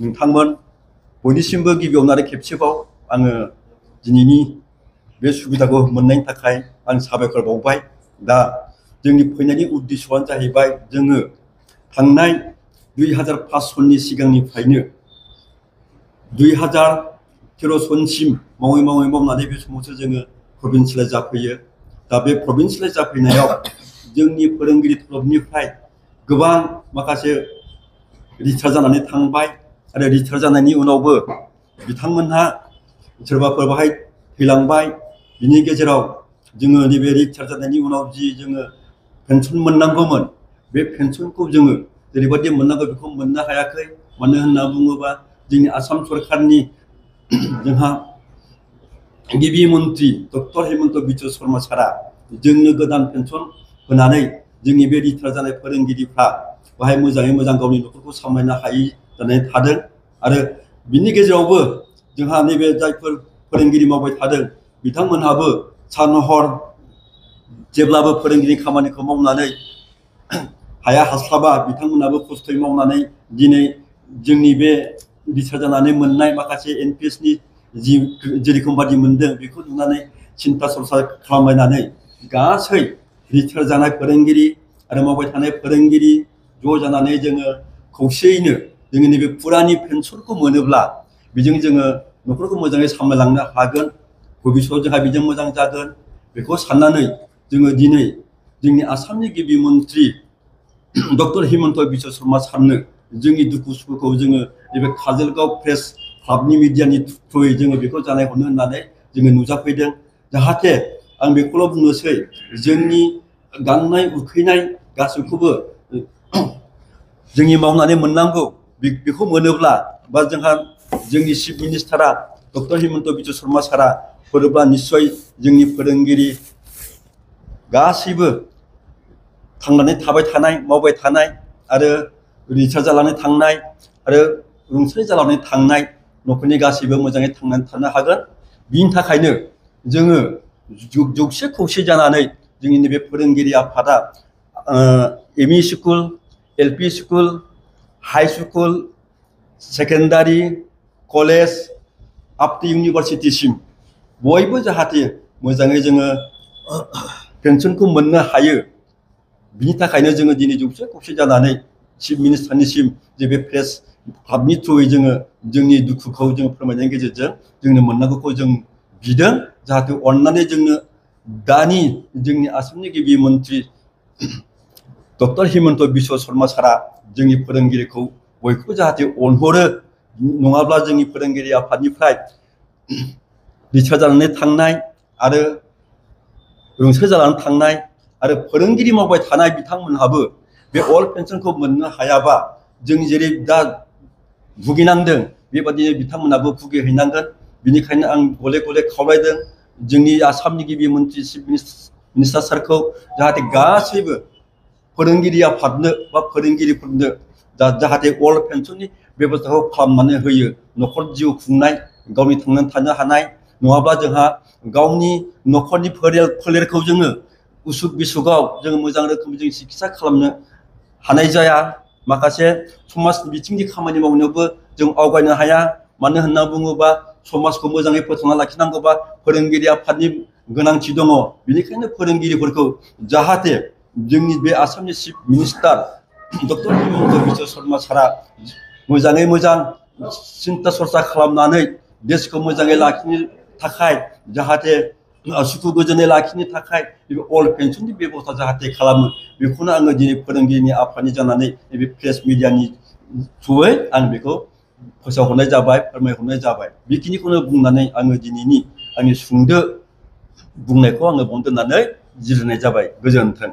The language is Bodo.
नोंथांमोन बयनिसिमबो गिबियाव आरो खेबसेबाव आङो दिनैनि बे सुबिदाखौ मोननायनि थाखाय आं साबायखर बावबाय। दा जोंनि फैनायनि उद्देश्यआनो जाहैबाय जोङो थांनाय 2005 सननि सिगांनिफ्रायनो 2013 सनसिम मावनानै बे समावसो जोङो प्रभिन्सियेलाइज जाफैयो। दा बे प्रभिन्सियेलाइज जाफैनायाव जोंनि फोरोंगिरि तरफनिफ्राय गोबां माखासे रिटायार जानानै थांबाय आरो रिटायार जानायनि उनावबो बिथांमोनहा सोरबाफोर बाहाय थैलांबाय। बिनि गेजेराव जोङो नैबे रिटायार जानायनि उनाव जि जोङो पेन्सन मोननांगौमोन बे पेन्सनखौ जोङो जेरैबायदि मोननांगौ बेखौ मोननो हायाखै। मानो होनना बुङोबा जोंनि आसाम सरकारनि जोंहा गिबि मन्त्रि डक्टर हिमन्त बिश्व शर्मा सारा जोंनो गोदान पेन्सन होनानै जोंनि बे रिटायार जानाय फोरोंगिरिफ्रा बाहाय मोजाङै मोजां गावनि न'खरखौ सामलायनो हायै जानानै थादों। आरो बिनि गेजेरावबो जोंहा नैबे जायफोर फोरोंगिरि मावबाय थादों बिथांमोनहाबो सान हर जेब्लाबो फोरोंगिरि खामानिखौ मावनानै हाया हास्लाबा बिथांमोनाबो खस्थ'यै मावनानै दिनै जोंनि बे रिटायार जानानै मोननाय माखासे NPSनि जि जेरखम बादि मोनदों बेखौ नुनानै सिन्था सरसा खालामलायनानै गासै रिटायार जानाय फोरोंगिरि आरो मावबाय थानाय फोरोंगिरि ज' जानानै जोङो खौसेयैनो जोंनि नैबे फुरानि पेन्सनखौ मोनोब्ला बेजों जोङो न'खरखौ मोजाङै सामलायलांनो हागोन। भबिष्यतआव जोंहा बेजों मोजां जागोन बेखौ साननानै जोङो दिनै जोंनि आसामनि गिबि मन्त्रि डक्टर हिमन्त बिश्व शर्मा सारनो जोंनि दुखु सुखुखौ जोङो नैबे काजलगांव प्रेस क्लाबनि मिडियानि थ्रुयै जोङो बेखौ जानायहरनो होननानै जोङो नुजाफैदों। जाहाथे आं बेखौल' बुंनोसै जोंनि गांनाय उखैनाय गासैखौबो जोंनि मावनानै मोननांगौ बेखौ मोनोब्ला बा जोंहा जोंनि चिफ मिनिस्टारा डक्टर हिमन्त बिश्व शर्मा सारा हरोब्ला निस्सय जोंनि फोरोंगिरि गासैबो थांनानै थाबाय थानाय मावबाय थानाय आरो रिटायार जानानै थांनाय आरो रुंसारि जानानै थांनाय न'खरनि गासैबो मोजाङै थांनानै थानो हागोन। बिनि थाखायनो जोङो जौसे खौसे जानानै जोंनि नैबे फोरोंगिरि आफादा एमइ school LP school high school secondary college up to इउनिभारसिटिसिम बयबो जाहाथे मोजाङै जोङो पेन्सनखौ मोननो हायो। बिनि थाखायनो जोङो दिनै जौसे खौसे जानानै चिफ मिनिस्टारनिसिम जे बे प्रेस क्लाबनि थ्रुयै जोङो जोंनि दुखुखौ जों फोरमायनायनि गेजेरजों जोंनो मोननांगौखौ जों बिदों। जाहाथे अननानै जोंनो दानि जोंनि आसामनि गिबि मन्त्रि डक्टर हिमन्त बिश्व शर्मा सारा जोंनि फोरोंगिरिखौ बयखौबो जाहाथे अनहरो। नङाब्ला जोंनि फोरोंगिरि आफादनिफ्राय रिटायार जानानै थांनाय आरो रुंसारि जानानै थांनाय आरो फोरोंगिरि मावबाय थानाय बिथांमोनहाबो बे अल्ड पेन्सनखौ मोननो हायाबा जों जेरै दा भुगिनांदों बेबादिनो बिथांमोनाबो भुगिहैनांगोन। बिनिखायनो आं गले गले खावलायदों जोंनि आसामनि गिबि मन्त्रि चिफ मिनिस्टार सारखौ जाहाथे गासैबो फोरोंगिरि आफादनो बा फोरोंगिरिफोरनो जाहाथे अल्ड पेन्सननि बेब'स्थाखौ खालामनानै होयो। न'खर जिउ खुंनाय गावनि थांनानै थानो हानाय नङाब्ला जोंहा गावनि न'खरनि फोलेरखौ जोङो उसुग बिसुगाव जोङो मोजां रोखोमै जों सिकित्सा खालामनो हानाय जाया। माखासे समाज बिथिंनि खामानि मावनायावबो जों आवगायनो हाया। मानो होनना बुङोबा समाजखौ मोजाङै फोथांना लाखिनांगौबा फोरोंगिरि आफादनि गोनांथि दङ। बेनिखायनो फोरोंगिरिफोरखौ जाहाथे जोंनि बे आसामनि chief minister doctor Himanta Biswa Sharma सारा मोजाङै मोजां सिन्था सरसा खालामनानै देशखौ मोजाङै लाखिनो थाखाय जाहाथे सुखु गोजोनै लाखिनो थाखाय बे अल्ड पेन्सननि बेब'स्था जाहाथे खालामो बेखौनो आङो दिनै फोरोंगिरिनि आफादनि जानानै नैबे प्रेस मिडियानि थ्रुयै आं बेखौ फोसावहरनाय जाबाय फोरमायहरनाय जाबाय। बेखिनिखौनो बुंनानै आङो दिनैनि आंनि सुंद' बुंनायखौ आङो बावनो दोननानै जिरायनाय जाबाय। गोजोन्थों।